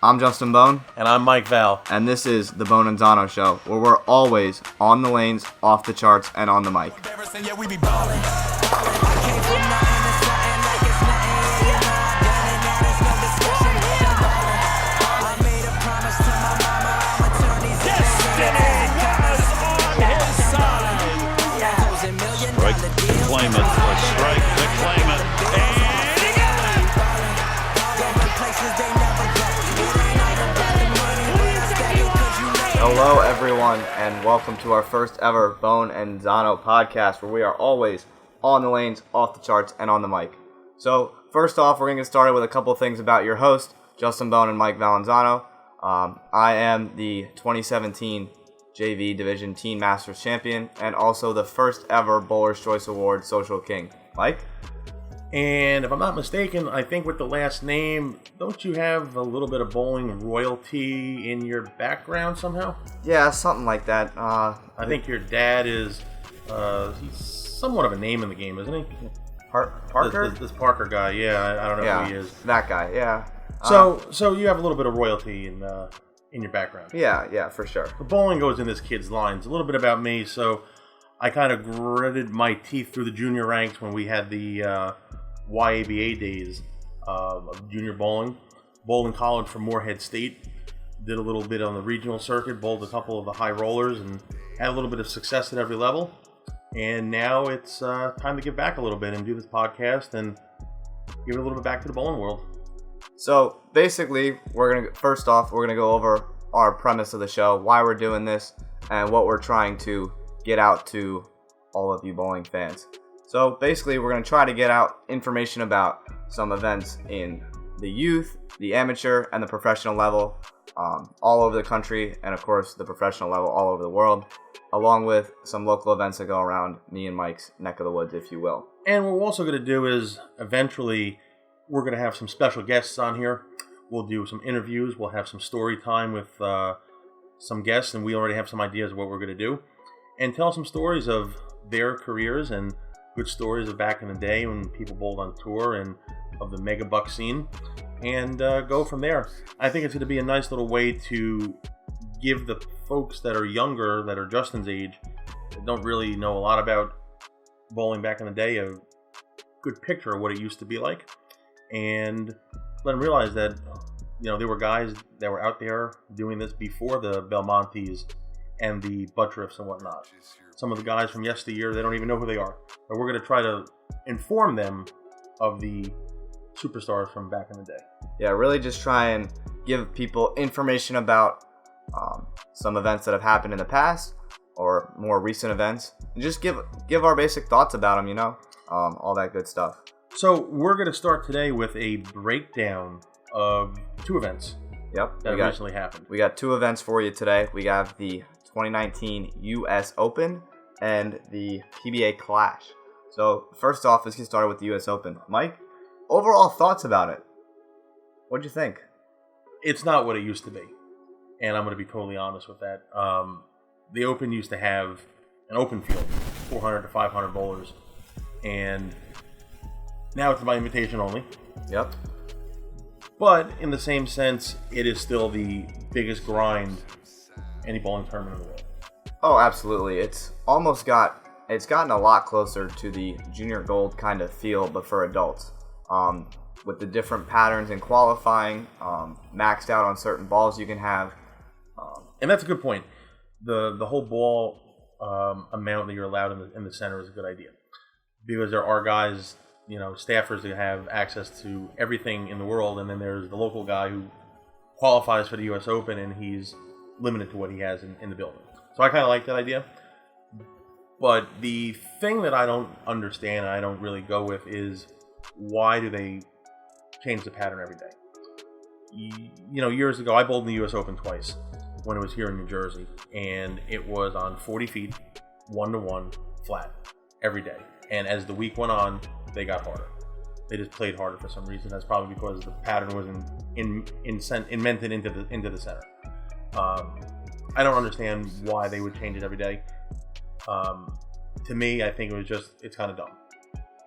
I'm Justin Bohn. And I'm Mike Val. And this is the Bohn and Zano Show, where we're always on the lanes, off the charts, and on the mic. Claim it. Let's strike to claim it. And he got it! Hello, everyone, and welcome to our first ever Bohn and Zano podcast, where we are always on the lanes, off the charts, and on the mic. So, first off, we're going to get started with a couple of things about your host, Justin Bohn and Mike Valanzano. I am the 2017 JV Division Teen Masters Champion, and also the first ever Bowler's Choice Award Social King. Mike? And if I'm not mistaken, I think with the last name, don't you have a little bit of bowling royalty in your background somehow? Yeah, something like that. I think your dad is, he's somewhat of a name in the game, isn't he? Parker? This Parker guy, yeah, I don't know who he is. That guy, yeah. So you have a little bit of royalty in your background. Yeah, for sure. The bowling goes in this kid's lines. A little bit about me, so I kind of gritted my teeth through the junior ranks when we had the YABA days of junior bowling. Bowled in college for Morehead State. Did a little bit on the regional circuit, bowled a couple of the high rollers, and had a little bit of success at every level. And now it's time to give back a little bit and do this podcast and give it a little bit back to the bowling world. So basically, we're gonna go over our premise of the show, why we're doing this, and what we're trying to get out to all of you bowling fans. So basically, we're gonna try to get out information about some events in the youth, the amateur, and the professional level, all over the country, and of course the professional level all over the world, along with some local events that go around me and Mike's neck of the woods, if you will. And what we're also gonna do is eventually, we're going to have some special guests on here. We'll do some interviews. We'll have some story time with some guests, and we already have some ideas of what we're going to do. And tell some stories of their careers and good stories of back in the day when people bowled on tour and of the mega buck scene. And go from there. I think it's going to be a nice little way to give the folks that are younger, that are Justin's age, that don't really know a lot about bowling back in the day, a good picture of what it used to be like. And let them realize that, there were guys that were out there doing this before the Belmontes and the butt drifts and whatnot. Some of the guys from yesteryear, they don't even know who they are. But we're going to try to inform them of the superstars from back in the day. Yeah, really just try and give people information about some events that have happened in the past or more recent events. And just give our basic thoughts about them, all that good stuff. So we're going to start today with a breakdown of two events that recently happened. We got two events for you today. We have the 2019 U.S. Open and the PBA Clash. So first off, let's get started with the U.S. Open. Mike, overall thoughts about it? What'd you think? It's not what it used to be, and I'm going to be totally honest with that. The Open used to have an open field, 400 to 500 bowlers, and now it's by invitation only. Yep. But in the same sense, it is still the biggest grind any bowling tournament in the world. Oh, absolutely. It's gotten a lot closer to the junior gold kind of feel, but for adults. With the different patterns in qualifying, maxed out on certain balls you can have. And that's a good point. The whole ball amount that you're allowed in the center is a good idea. Because there are guys, staffers that have access to everything in the world, and then there's the local guy who qualifies for the U.S. Open, and he's limited to what he has in the building. So I kind of like that idea. But the thing that I don't understand, and I don't really go with, is why do they change the pattern every day? Years ago, I bowled in the U.S. Open twice when it was here in New Jersey, and it was on 40 feet, 1-to-1, flat, every day. And as the week went on, they got harder. They just played harder for some reason. That's probably because the pattern was invented into the center. I don't understand why they would change it every day. To me, I think it's kind of dumb.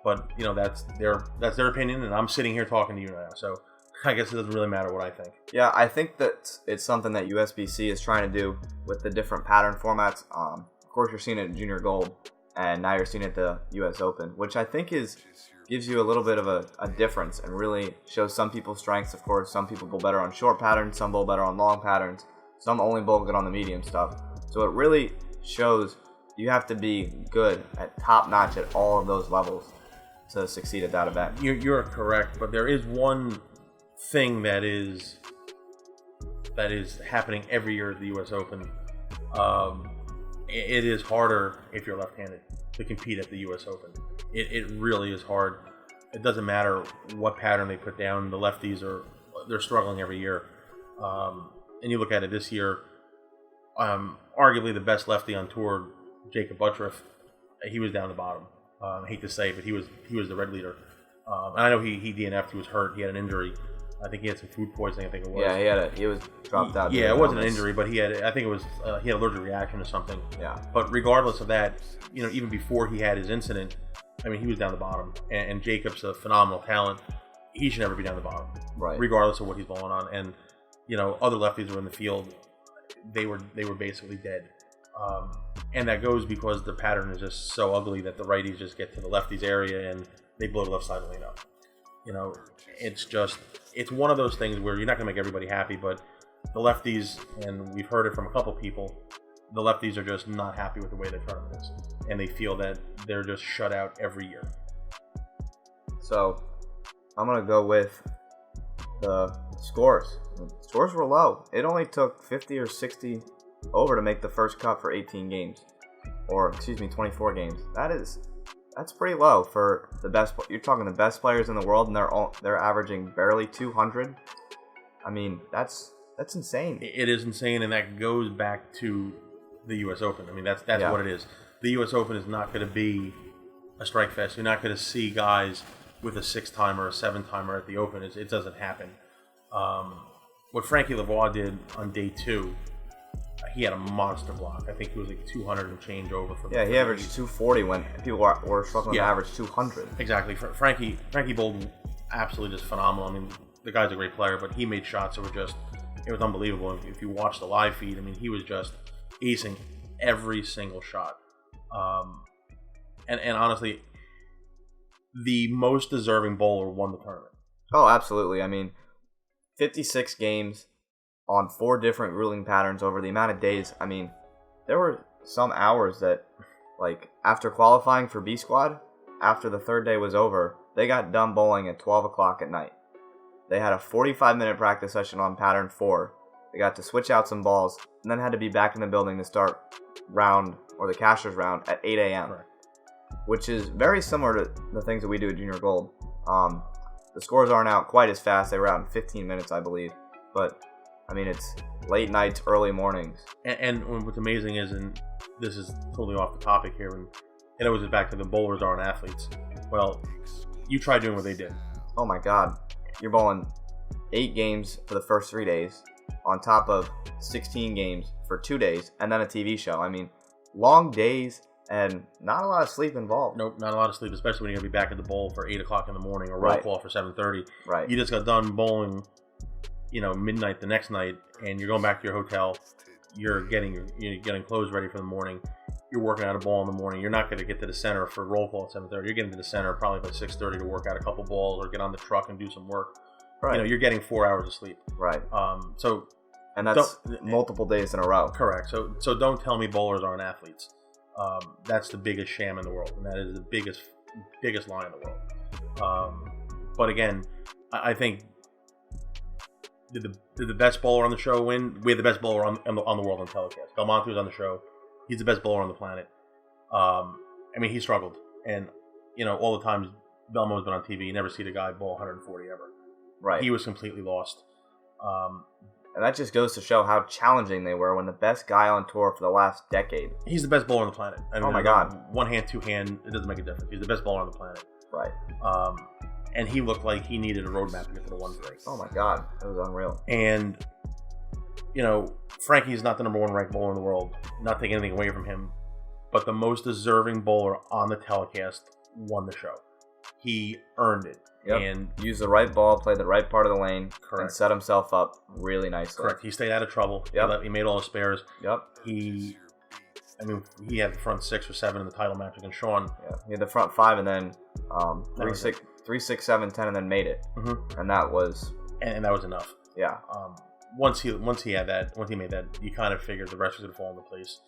But that's their opinion, and I'm sitting here talking to you now. So I guess it doesn't really matter what I think. Yeah, I think that it's something that USBC is trying to do with the different pattern formats. Of course, you're seeing it in Junior Gold, and now you're seeing it at the US Open, which I think gives you a little bit of a difference and really shows some people's strengths. Of course, some people bowl better on short patterns, some bowl better on long patterns, some only bowl good on the medium stuff. So it really shows you have to be good at top notch at all of those levels to succeed at that event. You're correct, but there is one thing that is happening every year at the U.S. Open. It is harder if you're left-handed to compete at the U.S. Open. It really is hard. It doesn't matter what pattern they put down. The lefties they're struggling every year. And you look at it this year, arguably the best lefty on tour, Jacob Buttriff, he was down the bottom. I hate to say, but he was the red leader. And I know he DNF'd. He was hurt. He had an injury. I think he had some food poisoning. I think it was. Yeah, he was dropped out. Yeah, it wasn't an injury, but he had an allergic reaction to something. Yeah. But regardless of that, even before he had his incident, I mean, he was down the bottom. And Jacob's a phenomenal talent. He should never be down the bottom, right? Regardless of what he's bowling on. And other lefties were in the field. They were basically dead. And that goes because the pattern is just so ugly that the righties just get to the lefties area and they blow the left side lane up. It's one of those things where you're not going to make everybody happy, but the lefties, and we've heard it from a couple people, the lefties are just not happy with the way the tournament is. And they feel that they're just shut out every year. So, I'm going to go with the scores. Scores were low. It only took 50 or 60 over to make the first cut for 18 games. Or, 24 games. That's pretty low for the best. You're talking the best players in the world, and they're averaging barely 200. I mean, that's insane. It is insane, and that goes back to the U.S. Open. I mean, that's what it is. The U.S. Open is not going to be a strike fest. You're not going to see guys with a 6-timer or a 7-timer at the Open. It doesn't happen. What Frankie Lavoie did on day 2. He had a monster block. I think he was like 200 and change over. He averaged 240 when people were struggling to average 200. Exactly. Frankie bowled absolutely just phenomenal. I mean, the guy's a great player, but he made shots that were it was unbelievable. If you watch the live feed, I mean, he was just acing every single shot. And honestly, the most deserving bowler won the tournament. Oh, absolutely. I mean, 56 games on 4 different ruling patterns over the amount of days. I mean, there were some hours that, like, after qualifying for B Squad, after the 3rd day was over, they got done bowling at 12 o'clock at night. They had a 45-minute practice session on pattern 4. They got to switch out some balls, and then had to be back in the building to start round, or the cashers round, at 8 a.m., right. Which is very similar to the things that we do at Junior Gold. The scores aren't out quite as fast. They were out in 15 minutes, I believe. But, I mean, it's late nights, early mornings. And what's amazing is, and this is totally off the topic here, and it always goes back to the bowlers aren't athletes. Well, you try doing what they did. Oh my God. You're bowling 8 games for the first 3 days, on top of 16 games for 2 days, and then a TV show. I mean, long days and not a lot of sleep involved. Nope, not a lot of sleep, especially when you're going to be back at the bowl for 8 o'clock in the morning or roll call for 7:30. Right. You just got done bowling, midnight the next night, and you're going back to your hotel. You're getting clothes ready for the morning. You're working out a ball in the morning. You're not going to get to the center for roll call at 7:30. You're getting to the center probably by 6:30 to work out a couple balls or get on the truck and do some work. Right. You're getting 4 hours of sleep. Right. And that's multiple days in a row. Correct. So don't tell me bowlers aren't athletes. That's the biggest sham in the world, and that is the biggest lie in the world. But again, I think did the best bowler on the show win? We had the best bowler on the world on telecast. Belmonte was on the show. He's the best bowler on the planet. I mean, he struggled, and all the times Belmo's been on TV, you never see the guy bowl 140 ever. Right. He was completely lost. And that just goes to show how challenging they were when the best guy on tour for the last decade. He's the best bowler on the planet. I mean, oh my God. One hand, two hand, it doesn't make a difference. He's the best bowler on the planet. Right. And he looked like he needed a roadmap to get to the 1-3. Oh my God. It was unreal. And, Frankie's not the number 1 ranked bowler in the world. Not taking anything away from him. But the most deserving bowler on the telecast won the show. He earned it. Yep. And use the right ball, play the right part of the lane, Correct. and set himself up really nicely. Correct. He stayed out of trouble. Yep. He made all his spares. Yep. He had the front 6 or 7 in the title match against Sean. Yeah. He had the front 5 and then 3, 6, 7, 10, and then made it. Mm-hmm. And that was enough. Yeah. Once he made that, you kind of figured the rest was going to fall into place.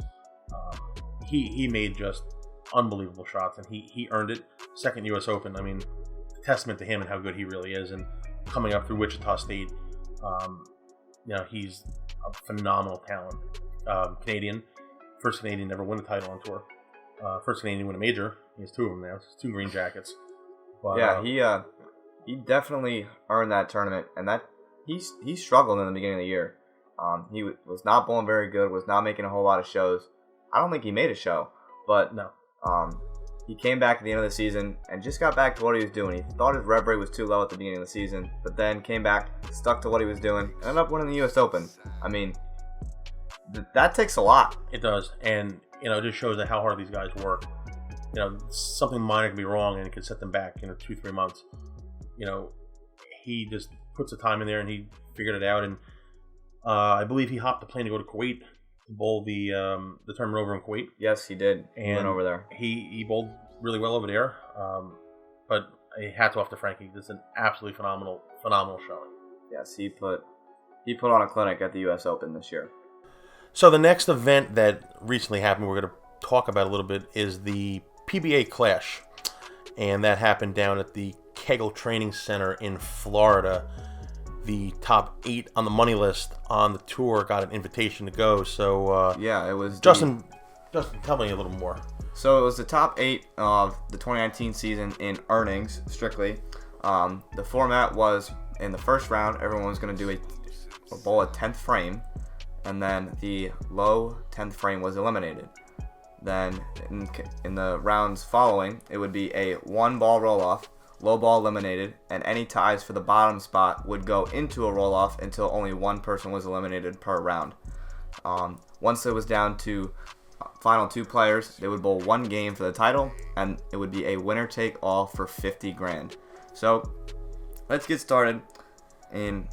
He made just unbelievable shots, and he earned it. Second U.S. Open. I mean, testament to him and how good he really is. And coming up through Wichita State, he's a phenomenal talent. Canadian, first Canadian to ever win a title on tour. First Canadian to win a major. He has 2 of them now. 2 green jackets. But, he definitely earned that tournament, and that he struggled in the beginning of the year. He was not bowling very good. Was not making a whole lot of shows. I don't think he made a show, but no. He came back at the end of the season and just got back to what he was doing. He thought his rev rate was too low at the beginning of the season, but then came back, stuck to what he was doing, and ended up winning the U.S. Open. I mean, that takes a lot. It does, and it just shows that how hard these guys work. Something minor can be wrong, and it can set them back 2-3 months. He just puts the time in there, and he figured it out. And I believe he hopped the plane to go to Kuwait to bowl the tournament over in Kuwait. Yes, he did. He went over there. He bowled really well over there. But hats off to Frankie. This is an absolutely phenomenal showing. Yes, he put on a clinic at the U.S. Open this year. So the next event that recently happened, we're going to talk about a little bit, is the PBA Clash, and that happened down at the Kegel Training Center in Florida. The top 8 on the money list on the tour got an invitation to go. So it was Justin, tell me a little more. So it was the top 8 of the 2019 season in earnings strictly. The format was in the first round, everyone was going to do a bowl at 10th frame, and then the low 10th frame was eliminated. Then in the rounds following, it would be a 1-ball roll-off, low ball eliminated, and any ties for the bottom spot would go into a roll-off until only 1 person was eliminated per round. Once it was down to final 2 players, they would bowl 1 game for the title, and it would be a winner-take-all for $50,000. So let's get started and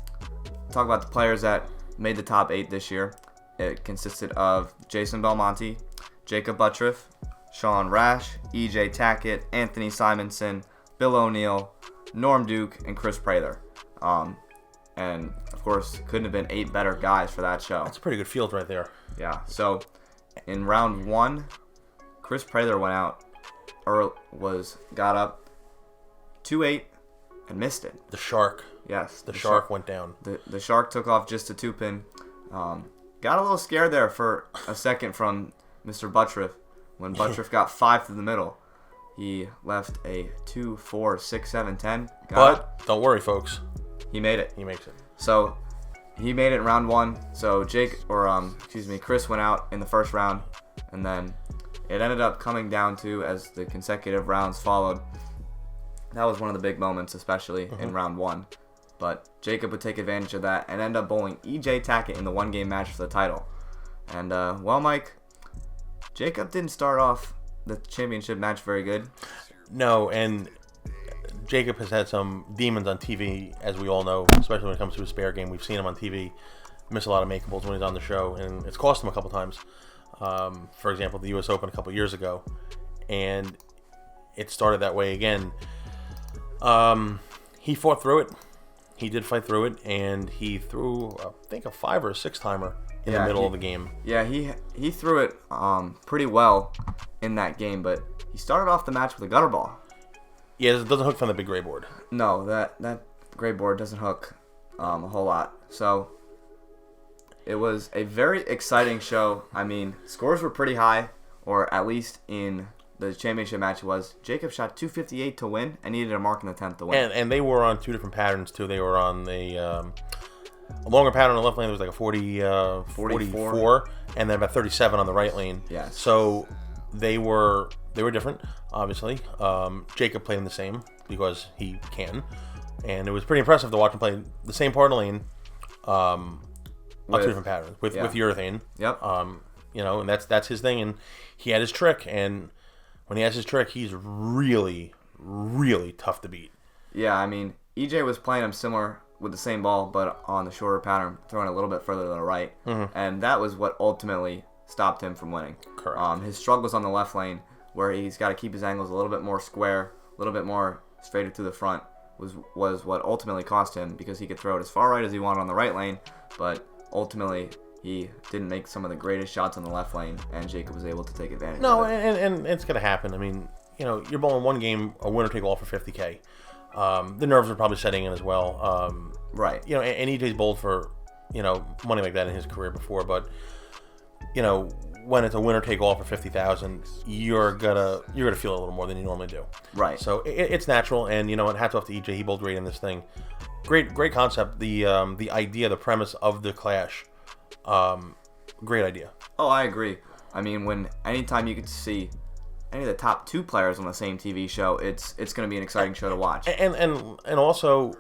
talk about the players that made the top 8 this year. It consisted of Jason Belmonte, Jacob Buttriff, Sean Rash, EJ Tackett, Anthony Simonson, Bill O'Neill, Norm Duke, and Chris Prather. And, of course, couldn't have been 8 better guys for that show. That's a pretty good field right there. Yeah, so in round 1, Chris Prather went out, or got up 2-8 and missed it. The Shark. Yes. The Shark went down. The Shark took off just a 2-pin. Got a little scared there for a second from Mr. Buttriff. When Buttriff got 5 through the middle, he left a 2, 4, 6, 7, 10. But don't worry, folks. He made it. He makes it. So he made it in round 1. So Chris went out in the first round, and then it ended up coming down to, as the consecutive rounds followed, that was one of the big moments, especially in round 1. But Jacob would take advantage of that and end up bowling EJ Tackett in the 1-game match for the title. And, Mike, Jacob didn't start off the championship match very good. No, and Jacob has had some demons on TV, as we all know, especially when it comes to his spare game. We've seen him on TV miss a lot of makeables when he's on the show, and it's cost him a couple times. For example, the U.S. Open a couple years ago. And it started that way again. He fought through it. He did fight through it, and he threw, I think, a 5 or a 6-timer in the middle of the game. Yeah, he threw it pretty well in that game, but he started off the match with a gutter ball. Yeah, it doesn't hook from the big gray board. No, that gray board doesn't hook a whole lot. So it was a very exciting show. I mean, scores were pretty high, or at least in the championship match was. Jacob shot 258 to win and needed a mark in the 10th to win. And they were on 2 different patterns, too. They were on a longer pattern on the left lane. There was like a 44, and then about 37 on the right lane. Yes. So they were different, obviously. Jacob played in the same because he can. And it was pretty impressive to watch him play the same part of the lane on 2 different patterns with urethane. Yep. And that's his thing. And he had his trick, and when he has his trick, he's really, really tough to beat. Yeah, I mean, EJ was playing him similar with the same ball, but on the shorter pattern, throwing a little bit further to the right. And that was what ultimately stopped him from winning. Correct. His struggles on the left lane, where he's got to keep his angles a little bit more square, a little bit more straighter to the front, was what ultimately cost him, because he could throw it as far right as he wanted on the right lane, but ultimately he didn't make some of the greatest shots on the left lane, and Jacob was able to take advantage No, of it. and it's going to happen. I mean, you're bowling one game, a winner take all for $50K. The nerves are probably setting in as well. Right. And EJ's bowled for, money like that in his career before, but, when it's a winner take all for $50,000, you're gonna feel it a little more than you normally do. Right. So it's natural, and hats off to EJ. He bowled great in this thing. Great concept. The idea, the premise of the clash, great idea. Oh, I agree. I mean, anytime you get to see any of the top 2 players on the same TV show, it's going to be an exciting show to watch. And also,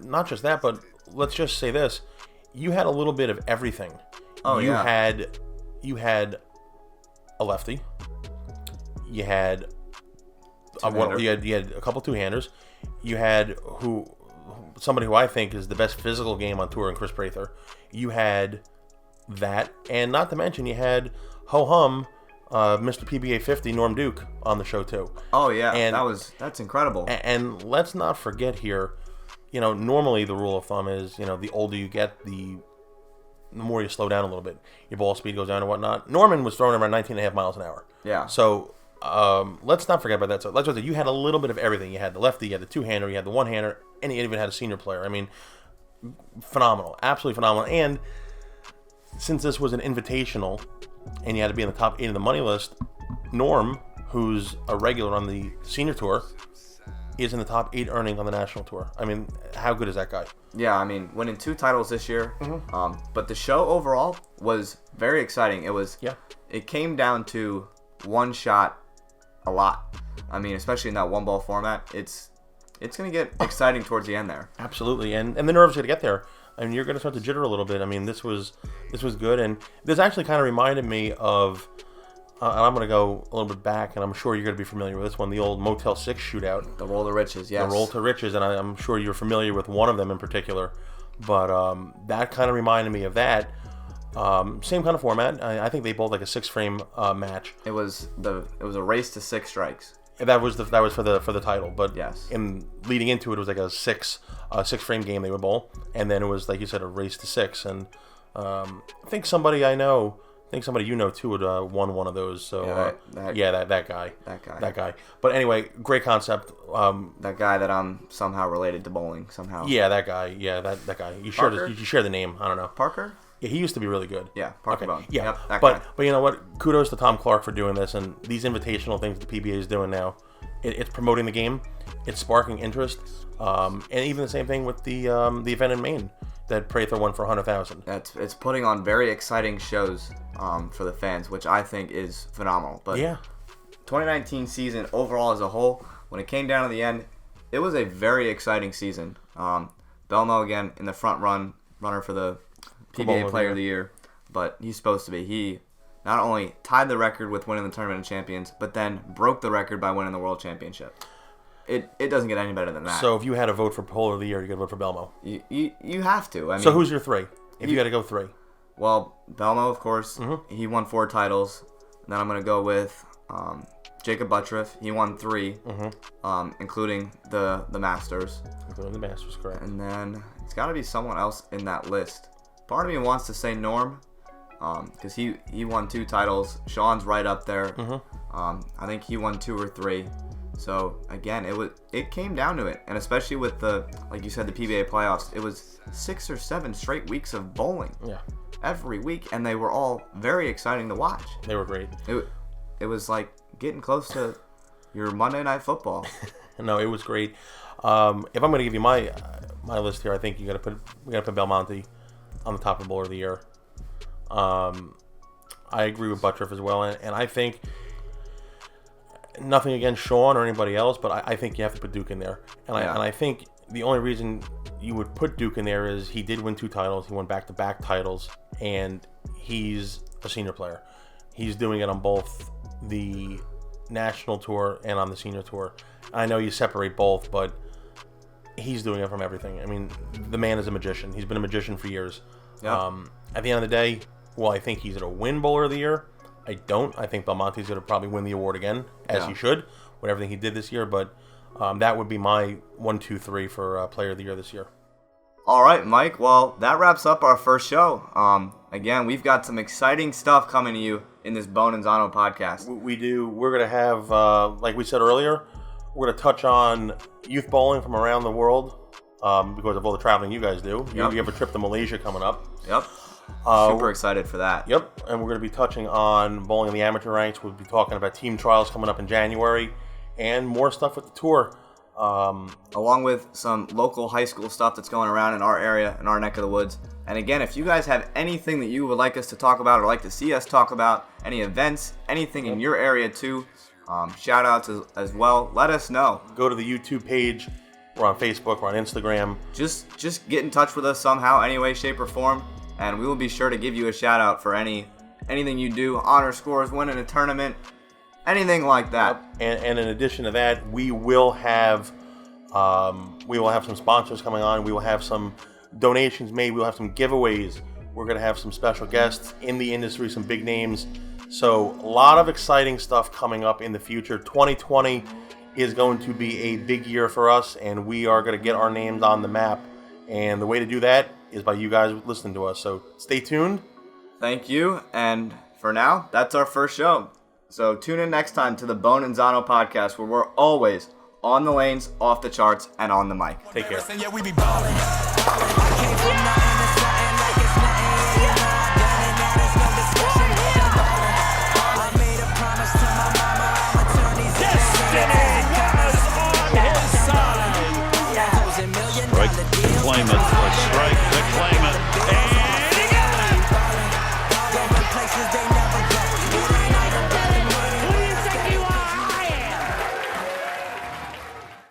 not just that, but let's just say this: you had a little bit of everything. Oh, you yeah. You had a lefty. You had you had a couple two-handers. You had somebody who I think is the best physical game on tour in Chris Prather. You had that, and not to mention you had ho-hum, Mr. PBA 50 Norm Duke on the show too. Oh yeah, and that's incredible. And let's not forget here, normally the rule of thumb is, the older you get, the more you slow down a little bit. Your ball speed goes down and whatnot. Norman was throwing around 19.5 miles an hour. Yeah. So let's not forget about that. So let's just say you had a little bit of everything. You had the lefty, you had the two-hander, you had the one-hander, and you even had a senior player. I mean, phenomenal. Absolutely phenomenal. And since this was an invitational and you had to be in the top 8 of the money list, Norm, who's a regular on the senior tour, is in the top 8 earnings on the national tour. I mean, how good is that guy? Yeah, I mean, winning 2 titles this year. But the show overall was very exciting. It came down to one shot a lot. I mean, especially in that one ball format, it's going to get exciting towards the end there. Absolutely, and the nerves are going to get there. I mean, you're going to start to jitter a little bit. I mean, this was good, and this actually kind of reminded me of. And I'm going to go a little bit back, and I'm sure you're going to be familiar with this one, the old Motel 6 shootout. The Roll to Riches, yes. The Roll to Riches, and I'm sure you're familiar with one of them in particular. But that kind of reminded me of that. Same kind of format. I think they bowled like a 6-frame match. It was a race to 6 strikes. That was for the title. But yes, in leading into it was like a 6-frame game they would bowl, and then it was, like you said, a race to 6. And I think somebody I know. I think somebody you know too would won one of those. So that guy. That guy. But anyway, great concept. That guy that I'm somehow related to bowling somehow. Yeah, that guy. Yeah, that guy. You share the name. I don't know. Parker? Yeah, he used to be really good. Yeah, Parker Bohn. Yeah, yep, that guy. But you know what? Kudos to Tom Clark for doing this, and these invitational things the PBA is doing now. It's promoting the game. It's sparking interest. And even the same thing with the event in Maine that Prather won for $100,000. It's putting on very exciting shows for the fans, which I think is phenomenal. But yeah, 2019 season overall as a whole, when it came down to the end, it was a very exciting season. Belmo again in the front runner for the PBA Player of the Year, but he's supposed to be. He not only tied the record with winning the Tournament of Champions, but then broke the record by winning the World Championship. It doesn't get any better than that. So if you had to vote for Player of the Year, you got to vote for Belmo. You have to. I mean, so who's your 3? If you got to go 3. Well, Belmo, of course. He won 4 titles. And then I'm going to go with Jacob Buttriff. He won 3, including the Masters. Including the Masters, correct. And then it's got to be someone else in that list. Part of me wants to say Norm, because he won 2 titles. Sean's right up there. I think he won 2 or 3. So again, it came down to it, and especially with like you said, the PBA playoffs, it was 6 or 7 straight weeks of bowling. Yeah. Every week, and they were all very exciting to watch. They were great. It was like getting close to your Monday Night Football. No, it was great. If I'm going to give you my list here, I think we got to put Belmonte on the top of Bowler of the Year. I agree with Buttriff as well, and I think. Nothing against Sean or anybody else, but I think you have to put Duke in there. And I think the only reason you would put Duke in there is he did win 2 titles. He won back-to-back titles, and he's a senior player. He's doing it on both the national tour and on the senior tour. I know you separate both, but he's doing it from everything. I mean, the man is a magician. He's been a magician for years. Yep. At the end of the day, well, I think he's going to win Bowler of the Year. I don't. I think Belmonte's going to probably win the award again, as he should, with everything he did this year. But that would be my 1, 2, 3 for Player of the Year this year. All right, Mike. Well, that wraps up our first show. Again, we've got some exciting stuff coming to you in this Bohn and Zano podcast. We do. We're going to have, like we said earlier, we're going to touch on youth bowling from around the world because of all the traveling you guys do. You have a trip to Malaysia coming up. Yep. Super excited for that. Yep. And we're going to be touching on bowling in the amateur ranks. We'll be talking about team trials coming up in January and more stuff with the tour. Along with some local high school stuff that's going around in our area, in our neck of the woods. And again, if you guys have anything that you would like us to talk about or like to see us talk about, any events, anything in your area too, shout outs as well, let us know. Go to the YouTube page. We're on Facebook. We're on Instagram. Just get in touch with us somehow, any way, shape, or form, and we will be sure to give you a shout out for anything you do, honor scores, winning a tournament, anything like that. And in addition to that, we will have some sponsors coming on. We will have some donations made. We will have some giveaways. We're going to have some special guests in the industry, some big names. So a lot of exciting stuff coming up in the future. 2020 is going to be a big year for us, and we are going to get our names on the map. And the way to do that is by you guys listening to us. So stay tuned. Thank you. And for now, that's our first show. So tune in next time to the Bohn and Zano podcast, where we're always on the lanes, off the charts, and on the mic. Take care. Yeah, we be ballin'.